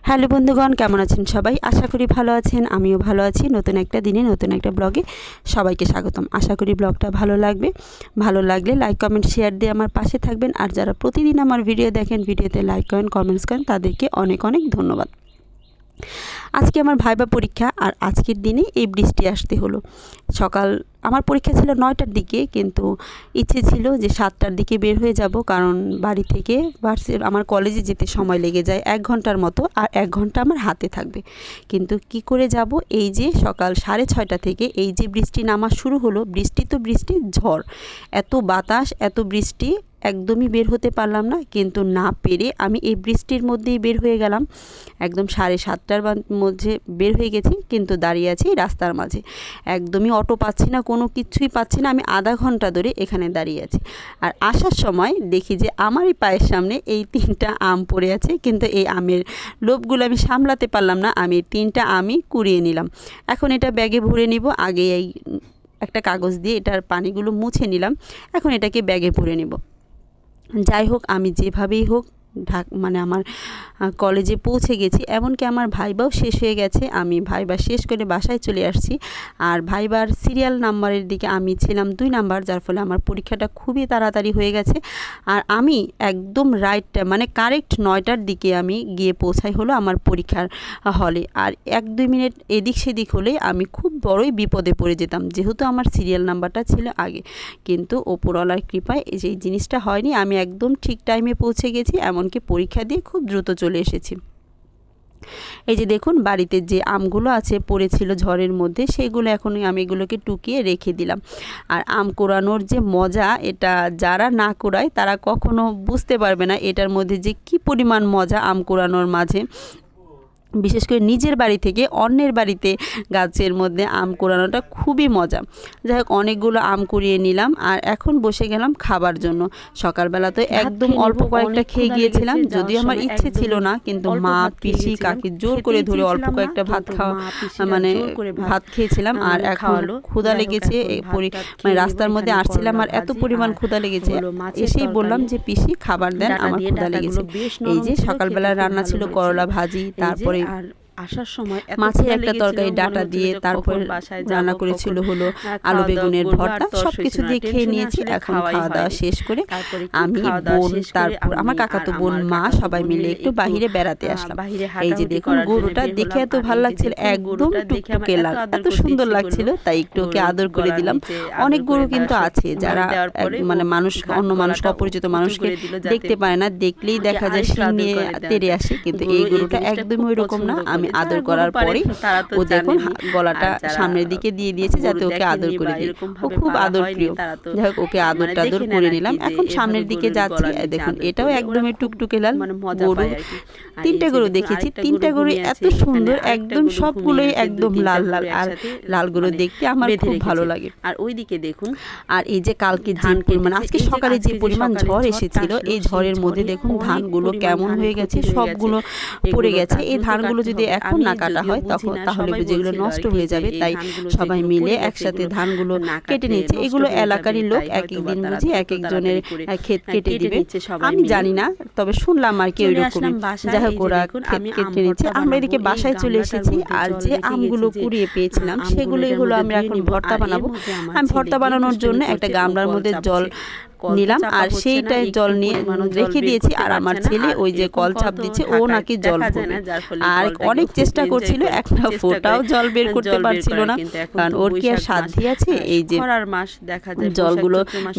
Hello বন্ধুগণ, কেমন আছেন সবাই? আশা করি ভালো আছেন, আমিও ভালো আছি। নতুন একটা দিনে নতুন একটা ব্লগে সবাইকে স্বাগতম। আশা করি ব্লগটা ভালো লাগবে। ভালো লাগলে লাইক কমেন্ট শেয়ার দিয়ে আমার পাশে থাকবেন। আর যারা প্রতিদিন আমার ভিডিও দেখেন, ভিডিওতে লাইক করেন, কমেন্টস করেন, তাদেরকে অনেক অনেক ধন্যবাদ। আজকে আমার ভাইবা পরীক্ষা, আর আজকের দিনে এই বৃষ্টি আসতে হলো। সকাল আমার পরীক্ষা ছিল 9টার দিকে, কিন্তু ইচ্ছে ছিল যে 7টার দিকে বের হয়ে যাব, কারণ বাড়ি থেকে আমার কলেজে যেতে সময় লেগে যায় 1 ঘন্টার মতো, আর 1 ঘন্টা আমার হাতে থাকবে। কিন্তু কি করে যাব? এই যে সকাল 6:30 থেকে এই যে বৃষ্টি নামা শুরু হলো। বৃষ্টি তো বৃষ্টি, ঝড়, এত বাতাস, এত বৃষ্টি, একদমই বের হতে পারলাম না। কিন্তু না পেরে আমি এই বৃষ্টির মধ্যেই বের হয়ে গেলাম। একদম 7:30টার মধ্যে বের হয়ে গেছি, কিন্তু দাঁড়িয়ে আছি রাস্তার মাঝে। একদমই অটো পাচ্ছি না, কোনো কিছুই পাচ্ছি না। আমি আধা ঘন্টা ধরে এখানে দাঁড়িয়ে আছি। আর আসার সময় দেখি যে আমারই পায়ের সামনে এই 3টা আম পড়ে আছে, কিন্তু এই আমের লোভগুলো আমি সামলাতে পারলাম না। আমি 3টা আমই কুড়িয়ে নিলাম। এখন এটা ব্যাগে ভরে নিব। আগে এই একটা কাগজ দিয়ে এটার পানিগুলো মুছে নিলাম। এখন এটাকে ব্যাগে ভরে নেব। যাই হোক, আমি যেভাবেই হোক মানে আমার কলেজে পৌঁছে গেছি। এমনকি আমার ভাইবাও শেষ হয়ে গেছে। আমি ভাইবা শেষ করে বাসায় চলে আসছি। আর ভাইবার সিরিয়াল নাম্বারের দিকে আমি ছিলাম 2 নাম্বার, যার ফলে আমার পরীক্ষাটা খুবই তাড়াতাড়ি হয়ে গেছে। আর আমি একদম মানে কারেক্ট 9টার দিকে আমি গিয়ে পৌঁছাই হলো আমার পরীক্ষার হলে। আর 1-2 মিনিট এদিক সেদিক হলে আমি খুব বড়ই বিপদে পড়ে যেতাম, যেহেতু আমার সিরিয়াল নাম্বারটা ছিল আগে। কিন্তু ওপরওয়ালার কৃপায় এই জিনিসটা হয়নি। আমি একদম ঠিক টাইমে পৌঁছে গেছি, এমনকি পরীক্ষা দিয়ে খুব দ্রুত চলে এসেছি। এই যে দেখুন, বাড়িতে যে আমগুলো আছে পড়েছিল ঝড়ের মধ্যে, সেইগুলো এখন আমি এগুলোকে টুকিয়ে রেখে দিলাম। আর আম কোড়ানোর যে মজা, এটা যারা না কোড়ায় তারা কখনো বুঝতে পারবে না এটার মধ্যে যে কি পরিমাণ মজা আম কোড়ানোর মাঝে। বিশেষ করে নিজের বাড়ি থেকে অন্যের বাড়িতে গাছের মধ্যে আম কুড়ানোটা খুবই মজা। যাই হোক, অনেকগুলো আম কুড়িয়ে নিলাম, আর এখন বসে গেলাম খাবার জন্য। সকালবেলা তো একদম অল্প কয়েকটা খেয়ে গিয়েছিলাম, যদিও আমার ইচ্ছে ছিল না, কিন্তু মা, পিসি, কাকি জোর করে ধরে অল্প কয়েকটা ভাত খেয়েছিলাম। আর এখন ক্ষুধা লেগেছে, মানে রাস্তার মধ্যে আসছিলাম আর এত পরিমাণ ক্ষুধা লেগেছে, এসেই বললাম যে পিসি খাবার দেন, আমার ক্ষুধা লেগেছে। এই যে সকালবেলা রান্না ছিল করলা ভাজি, তারপরে আসার সময় মাছের একটা তরকারি ডাটা দিয়ে, তারপর রান্না করেছিল হলো আলু বেগুনের ভর্তা। সবকিছু দিয়ে খেয়ে নিয়েছি। এখন খাওয়া দাওয়া শেষ করে আমি, বোন, তারপর আমার কাকাতো বোন, মা, সবাই মিলে একটু বাহিরে বেড়াতে আসলাম। এই যে দেখুন, গরুটা দেখে এত ভালো লাগছিল, একদম টুকটুকে লাল, এত সুন্দর লাগছিল, তাই একটু ওকে আদর করে দিলাম। অনেক গরু কিন্তু আছে যারা মানে অন্য মানুষ, অপরিচিত মানুষকে দেখতে পায় না, দেখলেই দেখা যায় শিং নিয়ে তেড়ে আসে, কিন্তু এই গরুটা একদমই ওই রকম না। আমি আদর করার পরে ও দেখুন গলাটা সামনের দিকে দিয়ে দিয়েছে যাতে ওকে আদর করে দিই। ও খুব আদর প্রিয়। যাই হোক, ওকে আদর টাদর করে নিলাম। এখন সামনের দিকে যাচ্ছি। দেখুন, এটাও একদমই টুকটুকে লাল গরু। 3টে গরু দেখেছি, 3টে গরু এত সুন্দর, একদম সবগুলোই একদম লাল লাল। আর লাল গরু দেখতে আমার খুব ভালো লাগে। আর ওইদিকে দেখুন, আর এই যে কালকে যে পরিমাণ, আজকে সকালে যে পরিমাণ ঝড় এসেছিল, এই ঝড়ের মধ্যে দেখুন ধানগুলো কেমন হয়ে গেছে, সবগুলো পড়ে গেছে। এই ধানগুলো যদি এখন না কাটা হয় তাহলে যেগুলো নষ্ট হয়ে যাবে, তাই সবাই মিলে একসাথে ধানগুলো কেটে নিচ্ছে। এগুলো এলাকারই লোক এক এক দিন বুঝি এক একজনের ক্ষেত কেটে দিবে, আমি জানি না, তবে শুনলাম আর কি ওইরকমই। যাই হোক, ওরা ক্ষেত কেটে নিচ্ছে। আমরা এদিকে বাসায় চলে এসেছি। আর যে আমগুলো কুড়িয়ে পেয়েছিলাম সেগুলোই হলো আমি এখন ভর্তা বানাবো। আমি ভর্তা বানানোর জন্য একটা গামলার মধ্যে জল নিলাম, আর সেইটাই জল নিয়ে রেখে দিয়েছি। আর আমার ছেলে ওই যে কল চাপ দিচ্ছে, ও নাকি জল ভরবে। আর অনেক চেষ্টা করছিল, একটা ফোঁটাও জল বের করতে পারছিল না, কারণ ওর কি আর সাধ্য আছে এই যে জলগুলো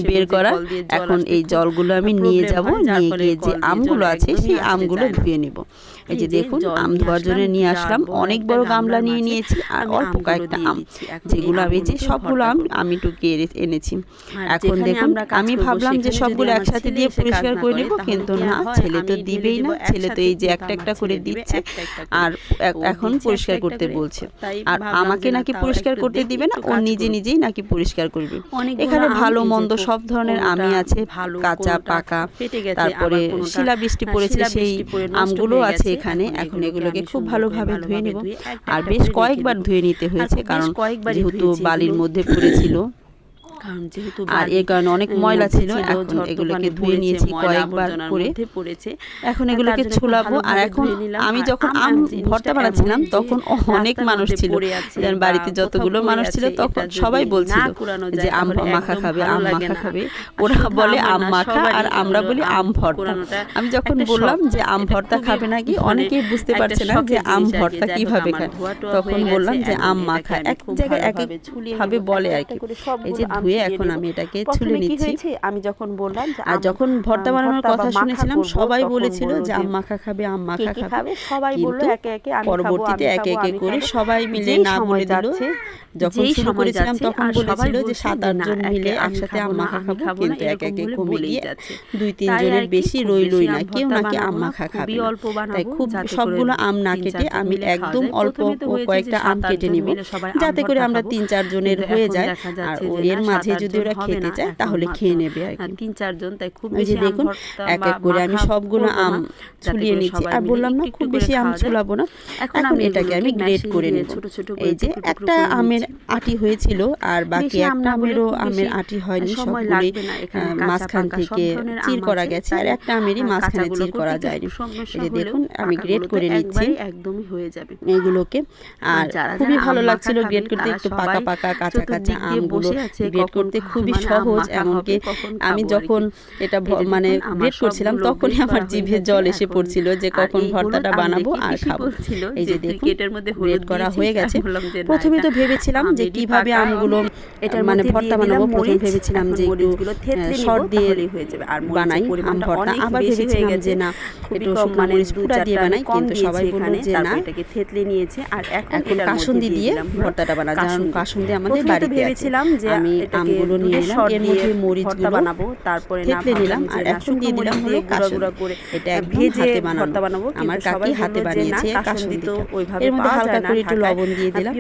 বের করা। এখন এই জলগুলো আমি নিয়ে যাব, নিয়ে গিয়ে যে আমগুলো আছে সেই আমগুলো ধুয়ে নেব। এই যে দেখুন, আম ধোয়ার জন্য নিয়ে আসলাম। অনেক বড় গামলা নিয়ে নিয়েছি, আর অল্প কয়েকটা আম, যেগুলো আমি যে সবগুলো আম আমি টুকিয়ে এনেছি। এখন দেখুন, আমি ভাবলাম যে সবগুলো একসাথে দিয়ে পরিষ্কার করে নেব, কিন্তু না, ছেলে তো দিবেই না। ছেলে তো এই যে একটা একটা করে দিচ্ছে, আর এখন পরিষ্কার করতে বলছে। আর আমাকে নাকি পরিষ্কার করতে দিবে না, ও নিজে নিজেই নাকি পরিষ্কার করবে। এখানে ভালো মন্দ সব ধরনের আমই আছে, কাঁচা পাকা, তারপরে শিলাবৃষ্টি পড়েছে সেই আমগুলো আছে এখানে। এখন এগুলোকে খুব ভালোভাবে ধুয়ে নেব। আর বেশ কয়েকবার ধুয়ে নিতে হয়েছে, কারণ যেহেতু বালির মধ্যে পড়েছিল। কারণ যেহেতু আর এর কারণে অনেক ময়লা ছিল, এখন এগুলোকে ধুয়ে নিয়েছি কয়েকবার করে। পড়েছে এখন এগুলোকে ছুলাবো। আর এখন আমি যখন আম ভর্তা বানাচ্ছিলাম তখন অনেক মানুষ ছিল, যেমন বাড়িতে যতগুলো মানুষ ছিল তখন সবাই বলছিল যে আম মাখা খাবে, আম মাখা খাবে। ওরা বলে আম মাখা আর আমরা বলি আম ভর্তা। আমি যখন বললাম যে আম ভর্তা খাবে নাকি, অনেকেই বুঝতে পারছে না যে আম ভর্তা কিভাবে খায়, তখন বললাম যে আম মাখা। এক জায়গায় এক এক ভাবে বলে আর কি। এই যে ধুয়ে এখন আমি এটাকে ছুলে নিচ্ছি। আমি যখন বললাম আর যখন ভর্তা বানানোর কথা শুনেছিলাম সবাই বলেছিল যে আম মাখা খাবে, আম মাখা খাবে। সবাই বলল একে একে পরবর্তীতে একে একে করে সবাই মিলে না বলে দিল। যখন শুরু করেছিলাম তখন বলেছিল যে 7-8 জন মিলে একসাথে আম মাখা খাবো, কিন্তু একে একে কমে গিয়ে 2-3 জনের বেশি রইলই না, কেউ নাকি আম মাখা খাবে না। তাই খুব সবগুলো আম না কেটে আমি একদম অল্প কয়েকটা আম কেটে নিব, যাতে করে আমরা 3-4 জনের হয়ে যায়। আর এর মাঝে যদি ওরা খেতে চায় তাহলে খেয়ে নেবে আর কি। 3-4 জন, তাই খুব বেশি দেখুন এক এক করে আমি সবগুলো আম ছুলিয়ে নিচ্ছি। আর বললাম না খুব বেশি আম ছুলাবো না, এখন এটাকে আমি গ্রেট করে নেব। এই যে একটা আমের আটি হয়েছিল আর বাকি একটা আমের আটি হয়নি, সবগুলোই মাঝখান থেকে চির করা গেছে, আর একটা আমেরই মাঝখানে চির করা যায়নি। এই যে দেখুন আমি গ্রেট করে নিচ্ছি একদমই হয়ে যাবে এগুলোকে। আর খুবই ভালো লাগছিল গ্রেট করতে, একটু পাকা পাকা কাঁচা কাঁচা আমগুলো গ্রেট করতে খুবই সহজ। এমনকি আমি যখন এটা মানে গ্রেট করছিলাম তখনই আমার জিভে জল এসে পড়ছিল যে কখন ভর্তাটা বানাবো আর খাবো। এই যে দেখুন গ্রেট করা হয়ে গেছে। প্রথমে তো ভেবেছিলাম যে কিভাবে আমগুলো মানে ভর্তা বানাবো, প্রথমে ভেবেছিলাম যে একটু শর্ট দিয়ে বানাই আম ভর্তা, আবার ভেবেছিলাম যে না একটু শুকনো মরিচ ফুটা দিয়ে বানাই, কিন্তু সবাই বলল যে না এটাকে থেতলে নিয়েছে আর এখন কাসুন্দি দিয়ে ভর্তাটা বানা, কারণ কাসুন্দি আমাদের বাড়িতে আছে। আমি আমগুলো নিয়ে নিলাম, এর মধ্যে মরিচগুলো বানাবো, তারপরে থেতলে নিলাম আর এখন দিয়ে দিলাম হলো কাসুন্দি। এটা একদম হাতে বানানো, আমার কাকি হাতে বানিয়েছে কাসুন্দিটা। এর মধ্যে হালকা করে একটু লবণ দিয়ে দিলাম,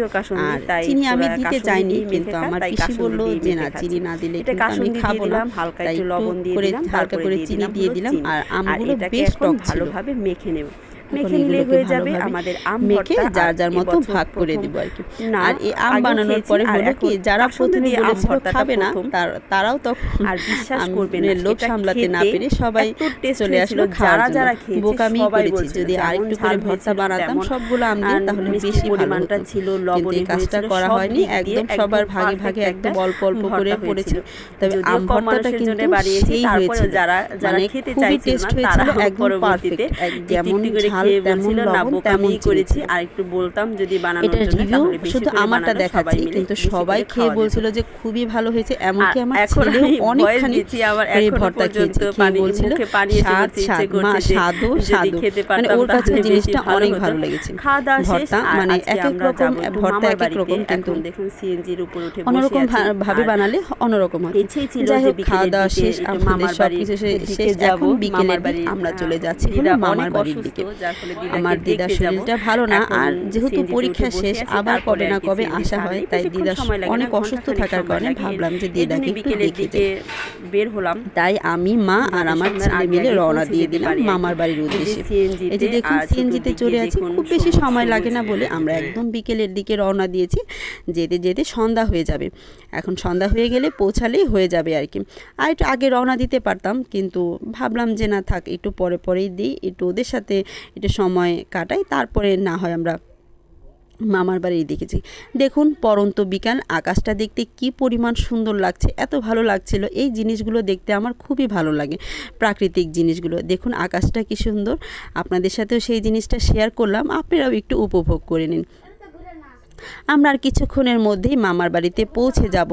আর চিনি আমি দিতে চাইনি, কিন্তু আমার পিসি বলল যে না চিনি না দিলে কিন্তু আমি খাবো না, তাই একটু করে হালকা করে চিনি দিয়ে দিলাম। আর আমগুলো বেশ টক ছিল, ভালোভাবে মেখে নেব। মেখে নিলে হয়ে যাবে আমাদের আম মেখে যার যার মতো ভাগ করে দিব আর কি। আর এই আম বানানোর পরে হলো কি, যারা প্রথমে বলেছিল খাবে না তারাও তখন আর বিশ্বাস করবেন না, লোভ সামলাতে না পেরে সবাই চলে আসলো খাওয়ার জন্য। বোকামি করেছি, যদি আরেকটু করে ভর্তা বানাতাম সবগুলো আম দিয়ে তাহলে বেশি পরিমাণটা ছিল। কিন্তু এই কাজটা করা হয়নি, একদম সবার ভাগে ভাগে একদম অল্প অল্প করে পড়েছিল। তবে আম ভর্তাটা কিন্তু সেই হয়েছিল, মানে খুবই টেস্ট হয়েছিল, একদম পারফেক্ট, যেমন ঝাল তেমন লবণ তেমন করেছি। আর একটু বলতাম যদি বানানোর জন্য, এটা রিভিউ শুধু আমারটা দেখাচ্ছি, কিন্তু সবাই খেয়ে বলছিল যে খুবই ভালো হয়েছে। এমনকি আমার ছেলেও অনেকখানি এই ভর্তা খেয়েছে, খেয়ে বলছিল স্বাদ স্বাদ মা স্বাদও স্বাদ, মানে ওর কাছে জিনিসটা অনেক ভালো লেগেছে। ভর্তা মানে এক এক রকম ভর্তা এক এক রকম, কিন্তু দেখুন সিএনজির উপর উঠে অন্যরকম ভাবে বানালে অন্যরকম হয়। যাই হোক খাওয়া দাওয়া শেষ, আমাদের সবকিছু শেষ, এখন বিকেলের দিকে আমরা চলে যাচ্ছি হলো মামার বাড়ির দিকে। আমার দিদার শরীরটা ভালো না, আর যেহেতু পরীক্ষা শেষ আবার কবে না কবে আসা হয়, তাই দিদা অনেক অসুস্থ থাকার কারণে ভাবলাম যে দিদাকে একটু দেখে যাই। বের হলাম, তাই আমি মা আর আমার ছেলে মিলে রওনা দিয়ে দিলাম মামার বাড়ির উদ্দেশ্যে। এই যে দেখুন সিএনজিতে চড়ে আছি, খুব বেশি সময় লাগে না বলে আমরা একদম বিকেলের দিকে রওনা দিয়েছি। যেতে যেতে সন্ধ্যা হয়ে যাবে, এখন সন্ধ্যা হয়ে গেলে পৌঁছালেই হয়ে যাবে আর কি। আর একটু আগে রওনা দিতে পারতাম, কিন্তু ভাবলাম যে না থাক একটু পরে পরেই দিই, একটু ওদের সাথে একটু সময় কাটাই, তারপরে না হয় আমরা মামার বাড়ি দেখেছি। দেখুন পরন্ত বিকাল, আকাশটা দেখতে কি পরিমাণ সুন্দর লাগছে, এত ভালো লাগছিল। এই জিনিসগুলো দেখতে আমার খুবই ভালো লাগে, প্রাকৃতিক জিনিসগুলো। দেখুন আকাশটা কি সুন্দর, আপনাদের সাথেও সেই জিনিসটা শেয়ার করলাম, আপনারাও একটু উপভোগ করে নিন। আমরা আর কিছুক্ষণের মধ্যেই মামার বাড়িতে পৌঁছে যাব,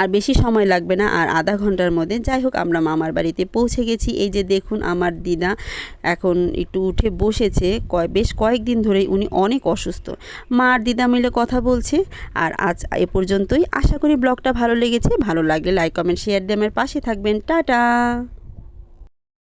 আর বেশি সময় লাগবে না, আর আধা ঘন্টার মধ্যে। যাই হোক আমরা মামার বাড়িতে পৌঁছে গেছি। এই যে দেখুন আমার দিদা এখন একটু উঠে বসেছে, বেশ কয়েকদিন ধরেই উনি অনেক অসুস্থ। মা আর দিদা মিলে কথা বলছে। আর আজ এ পর্যন্তই, আশা করি ব্লগটা ভালো লেগেছে। ভালো লাগলে লাইক কমেন্ট শেয়ার দিয়ে আমার পাশে থাকবেন। টাটা।